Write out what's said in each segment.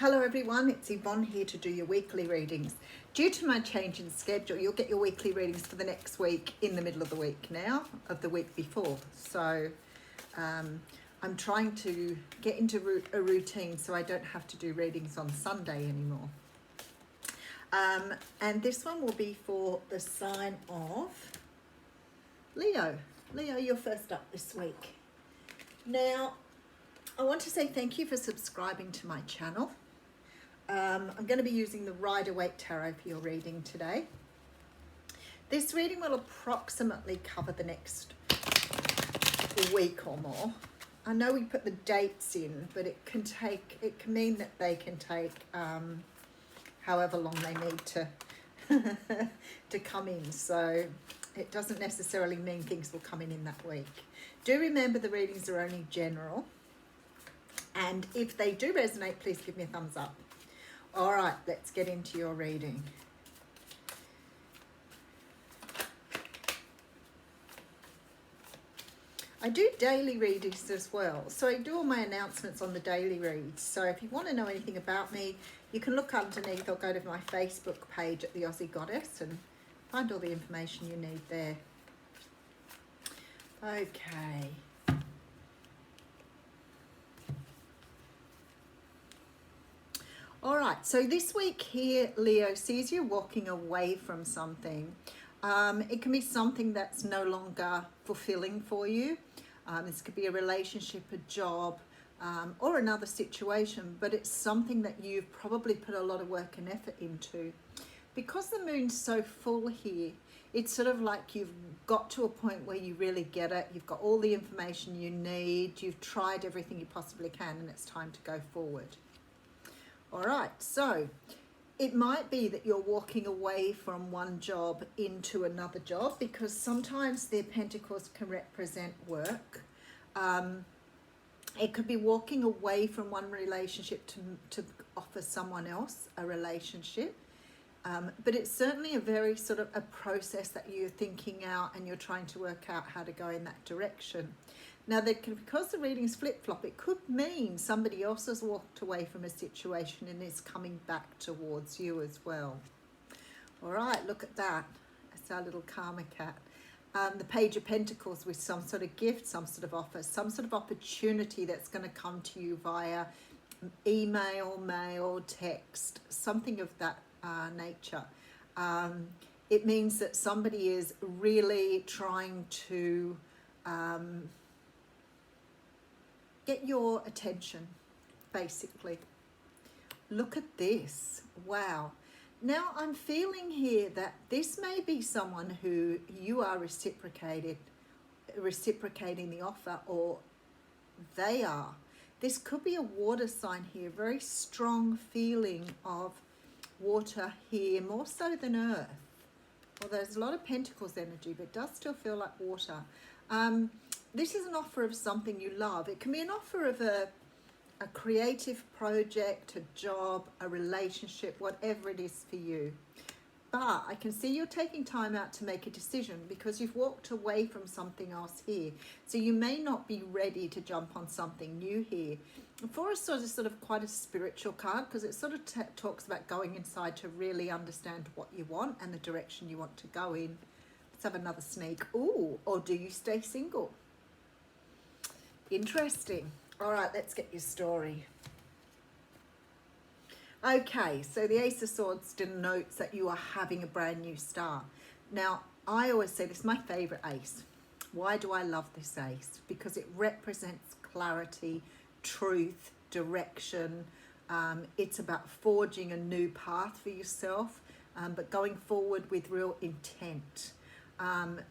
Hello everyone, it's Yvonne here to do your weekly readings. Due to my change in schedule, you'll get your weekly readings for the next week in the middle of the week now, of the week before. So I'm trying to get into a routine so I don't have to do readings on Sunday anymore. And this one will be for the sign of Leo. Leo, you're first up this week. Now, I want to say thank you for subscribing to my channel. I'm going to be using the Rider-Waite Tarot for your reading today. This reading will approximately cover the next week or more. I know we put the dates in, but it can mean that they can take however long they need to to come in. So it doesn't necessarily mean things will come in that week. Do remember the readings are only general. And if they do resonate, please give me a thumbs up. All right, let's get into your reading. I do daily readings as well. So I do all my announcements on the daily reads. So if you want to know anything about me, you can look underneath or go to my Facebook page at the Aussie Goddess and find all the information you need there. Okay. All right, so this week here, Leo sees you walking away from something. It can be something that's no longer fulfilling for you. This could be a relationship, a job, or another situation, but it's something that you've probably put a lot of work and effort into. Because the moon's so full here, it's sort of like you've got to a point where you really get it. You've got all the information you need. You've tried everything you possibly can, and it's time to go forward. All right, so it might be that you're walking away from one job into another job, because sometimes the pentacles can represent work. It could be walking away from one relationship to offer someone else a relationship. But it's certainly a very sort of a process that you're thinking out and you're trying to work out how to go in that direction. Now, because the readings flip-flop, it could mean somebody else has walked away from a situation and is coming back towards you as well. All right, look at that. It's our little karma cat. The Page of Pentacles with some sort of gift, some sort of offer, some sort of opportunity that's going to come to you via email, mail, text, something of that nature. It means that somebody is really trying to get your attention, basically. Look at this. Wow. Now I'm feeling here that this may be someone who you are reciprocating the offer, or they are. This could be a water sign here, very strong feeling of water here, more so than earth. Well, there's a lot of Pentacles energy, but it does still feel like water. This is an offer of something you love. It can be an offer of a creative project, a job, a relationship, whatever it is for you. But I can see you're taking time out to make a decision because you've walked away from something else here. So you may not be ready to jump on something new here. Four is sort of quite a spiritual card, because it sort of talks about going inside to really understand what you want and the direction you want to go in. Let's have another sneak. Ooh, or do you stay single? Interesting. All right, let's get your story. Okay, so the Ace of Swords denotes that you are having a brand new start. Now, I always say this is my favorite ace. Why do I love this ace? Because it represents clarity, truth, direction. It's about forging a new path for yourself, but going forward with real intent.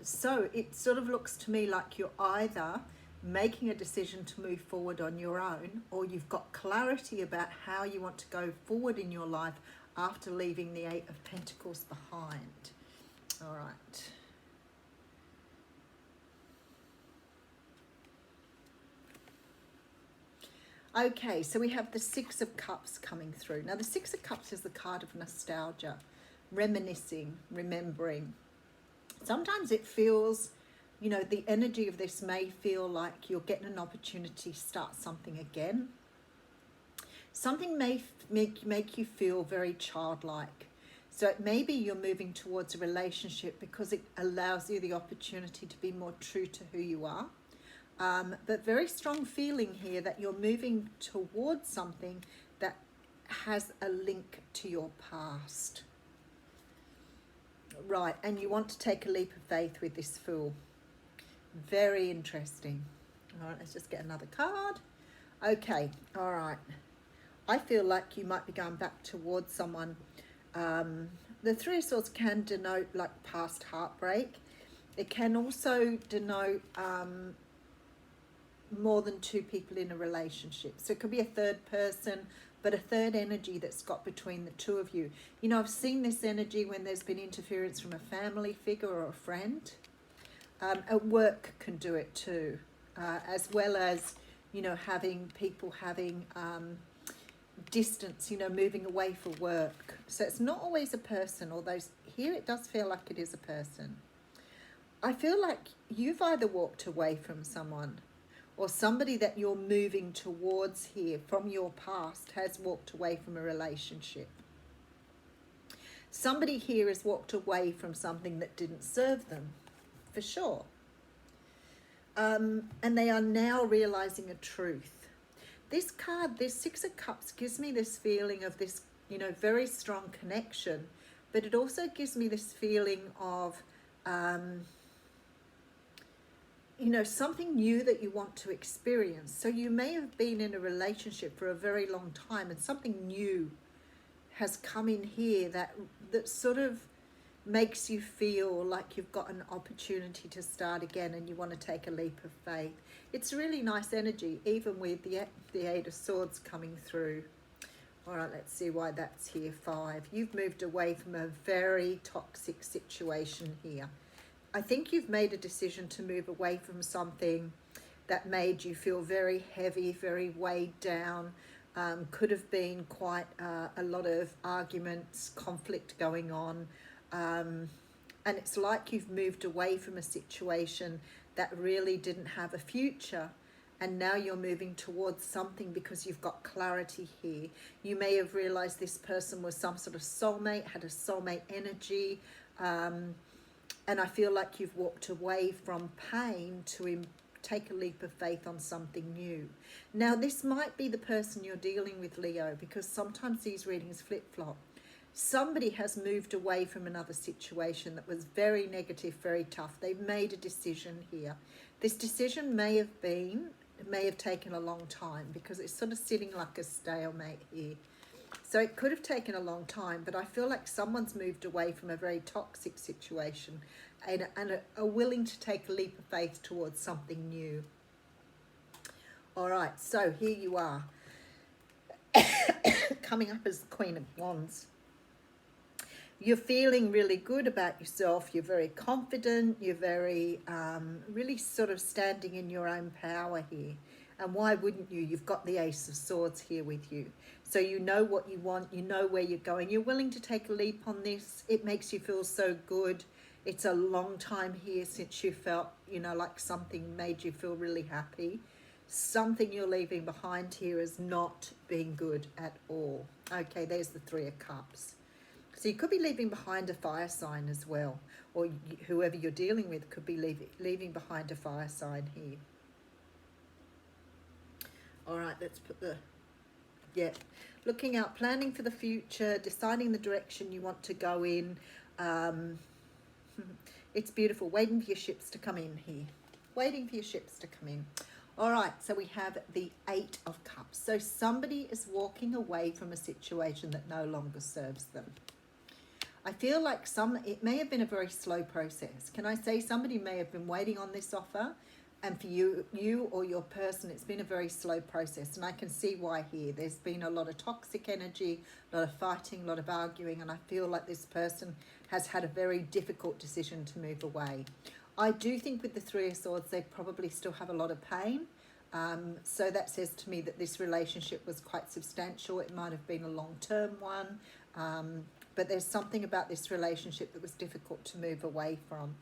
So it sort of looks to me like you're either making a decision to move forward on your own, or you've got clarity about how you want to go forward in your life after leaving the Eight of Pentacles behind. All right. Okay, so we have the Six of Cups coming through. Now, the Six of Cups is the card of nostalgia, reminiscing, remembering. Sometimes it feels, you know, the energy of this may feel like you're getting an opportunity to start something again. Something may make you feel very childlike. So it may be you're moving towards a relationship because it allows you the opportunity to be more true to who you are. But very strong feeling here that you're moving towards something that has a link to your past. Right, and you want to take a leap of faith with this Fool. Very interesting. All right, let's just get another card. Okay, all right. I feel like you might be going back towards someone. The Three of Swords can denote like past heartbreak. It can also denote more than two people in a relationship. So it could be a third person, but a third energy that's got between the two of you. You know, I've seen this energy when there's been interference from a family figure or a friend. At work can do it too, as well as, you know, having people having distance, you know, moving away for work. So it's not always a person, although here it does feel like it is a person. I feel like you've either walked away from someone, or somebody that you're moving towards here from your past has walked away from a relationship. Somebody here has walked away from something that didn't serve them, for sure. And they are now realizing a truth. This card, this Six of Cups, gives me this feeling of this, you know, very strong connection, but it also gives me this feeling of, you know, something new that you want to experience. So you may have been in a relationship for a very long time and something new has come in here that sort of makes you feel like you've got an opportunity to start again and you want to take a leap of faith. It's really nice energy, even with the Eight of Swords coming through. All right, let's see why that's here. 5. You've moved away from a very toxic situation here. I think you've made a decision to move away from something that made you feel very heavy, very weighed down. Could have been quite a lot of arguments, conflict going on. And it's like you've moved away from a situation that really didn't have a future, and now you're moving towards something because you've got clarity here. You may have realized this person was some sort of soulmate, had a soulmate energy, and I feel like you've walked away from pain to take a leap of faith on something new. Now, this might be the person you're dealing with, Leo, because sometimes these readings flip-flop. Somebody has moved away from another situation that was very negative, very tough. They've made a decision here. This decision may have taken a long time because it's sort of sitting like a stalemate here. So it could have taken a long time, but I feel like someone's moved away from a very toxic situation and are willing to take a leap of faith towards something new. All right, so here you are, coming up as the Queen of Wands. You're feeling really good about yourself. You're very confident. You're very, really sort of standing in your own power here. And why wouldn't you? You've got the Ace of Swords here with you. So you know what you want. You know where you're going. You're willing to take a leap on this. It makes you feel so good. It's a long time here since you felt, you know, like something made you feel really happy. Something you're leaving behind here has not been good at all. Okay, there's the Three of Cups. So you could be leaving behind a fire sign as well, or whoever you're dealing with could be leaving behind a fire sign here. All right, let's put the, looking out, planning for the future, deciding the direction you want to go in. It's beautiful, waiting for your ships to come in here. Waiting for your ships to come in. All right, so we have the Eight of Cups. So somebody is walking away from a situation that no longer serves them. I feel like it may have been a very slow process. Can I say somebody may have been waiting on this offer, and for you or your person, it's been a very slow process. And I can see why here. There's been a lot of toxic energy, a lot of fighting, a lot of arguing, and I feel like this person has had a very difficult decision to move away. I do think with the Three of Swords, they probably still have a lot of pain. So that says to me that this relationship was quite substantial. It might have been a long-term one. But there's something about this relationship that was difficult to move away from.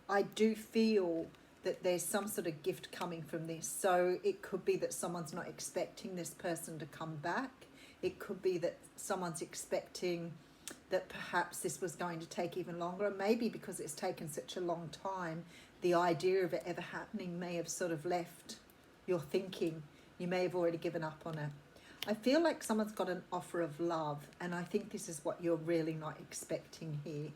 I do feel that there's some sort of gift coming from this. So it could be that someone's not expecting this person to come back. It could be that someone's expecting that perhaps this was going to take even longer, and maybe because it's taken such a long time, the idea of it ever happening may have sort of left your thinking. You may have already given up on it. I feel like someone's got an offer of love, and I think this is what you're really not expecting here.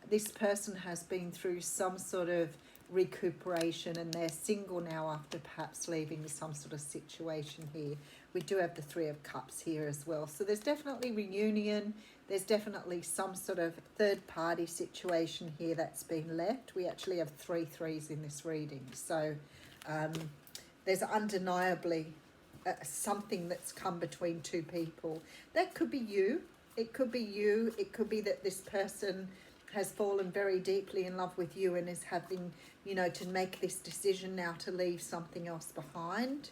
This person has been through some sort of recuperation, and they're single now after perhaps leaving some sort of situation here. We do have the Three of Cups here as well. So there's definitely reunion. There's definitely some sort of third party situation here that's been left. We actually have 3 threes in this reading. So there's undeniably something that's come between two people. That could be you. It could be you. It could be that this person has fallen very deeply in love with you and is having, you know, to make this decision now to leave something else behind.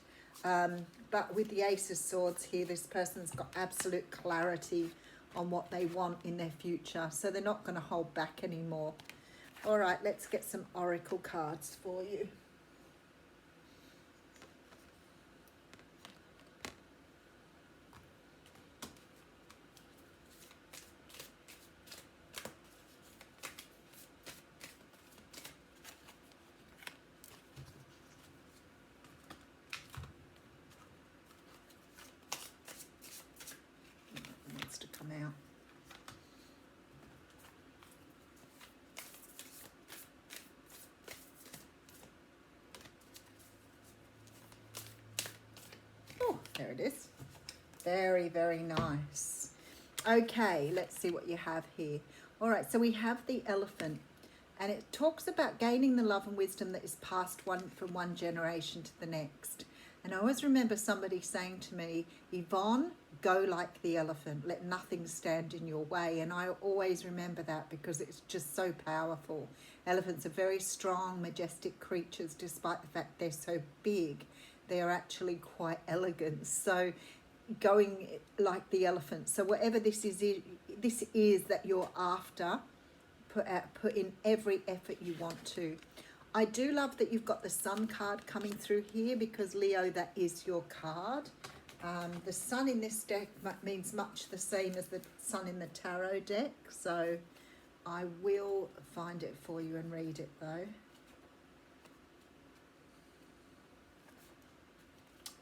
But with the Ace of Swords here, this person's got absolute clarity on what they want in their future. So they're not going to hold back anymore. All right, let's get some oracle cards for you. Out. Oh, there it is. Very, very nice. Okay, let's see what you have here. All right, so we have the Elephant, and it talks about gaining the love and wisdom that is passed from one generation to the next. And I always remember somebody saying to me, Yvonne, go like the elephant. Let nothing stand in your way. And I always remember that because it's just so powerful. Elephants are very strong, majestic creatures. Despite the fact they're so big, they are actually quite elegant. So going like the elephant. So whatever this is that you're after, put in every effort you want to. I do love that you've got the Sun card coming through here because, Leo, that is your card. The Sun in this deck means much the same as the Sun in the tarot deck. So I will find it for you and read it, though.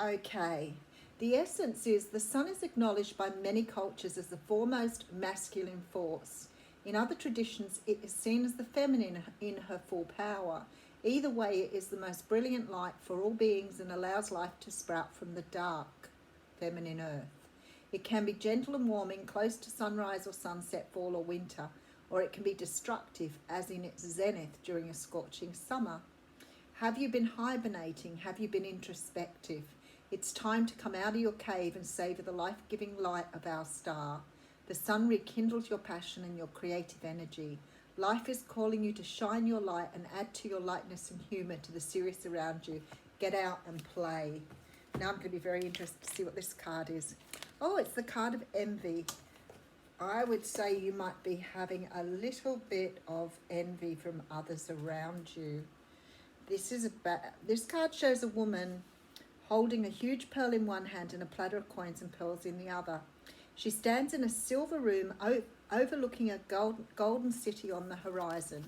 Okay. The essence is the Sun is acknowledged by many cultures as the foremost masculine force. In other traditions, it is seen as the feminine in her full power. Either way, it is the most brilliant light for all beings and allows life to sprout from the dark, feminine earth. It can be gentle and warming, close to sunrise or sunset, fall or winter, or it can be destructive, as in its zenith during a scorching summer. Have you been hibernating? Have you been introspective? It's time to come out of your cave and savour the life-giving light of our star. The Sun rekindles your passion and your creative energy. Life is calling you to shine your light and add to your lightness and humour to the serious around you. Get out and play. Now I'm going to be very interested to see what this card is. Oh, it's the card of envy. I would say you might be having a little bit of envy from others around you. This card shows a woman holding a huge pearl in one hand and a platter of coins and pearls in the other. She stands in a silver room overlooking a golden city on the horizon.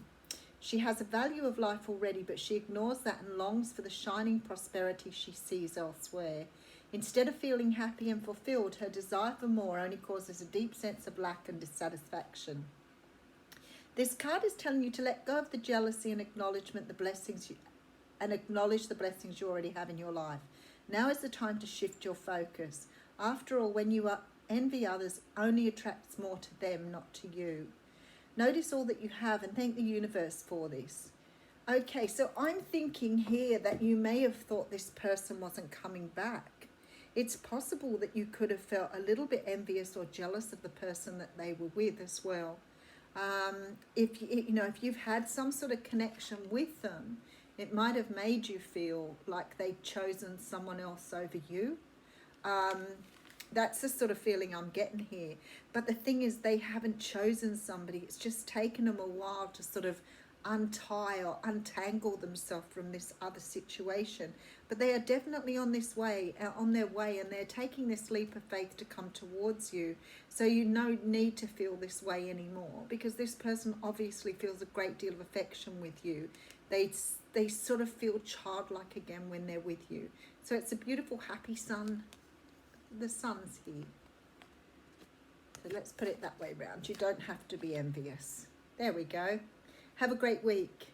She has a value of life already, but she ignores that and longs for the shining prosperity she sees elsewhere. Instead of feeling happy and fulfilled, her desire for more only causes a deep sense of lack and dissatisfaction. This card is telling you to let go of the jealousy and acknowledge the blessings you already have in your life. Now is the time to shift your focus. After all, when you envy others, only attracts more to them, not to you. Notice all that you have and thank the universe for this. Okay, so I'm thinking here that you may have thought this person wasn't coming back. It's possible that you could have felt a little bit envious or jealous of the person that they were with as well. If you've had some sort of connection with them, it might have made you feel like they'd chosen someone else over you. That's the sort of feeling I'm getting here. But the thing is, they haven't chosen somebody. It's just taken them a while to sort of untie or untangle themselves from this other situation. But they are definitely on this way, on their way, and they're taking this leap of faith to come towards you. So you no need to feel this way anymore, because this person obviously feels a great deal of affection with you. They sort of feel childlike again when they're with you. So it's a beautiful, happy sun. The sun's here. So let's put it that way round. You don't have to be envious. There we go. Have a great week.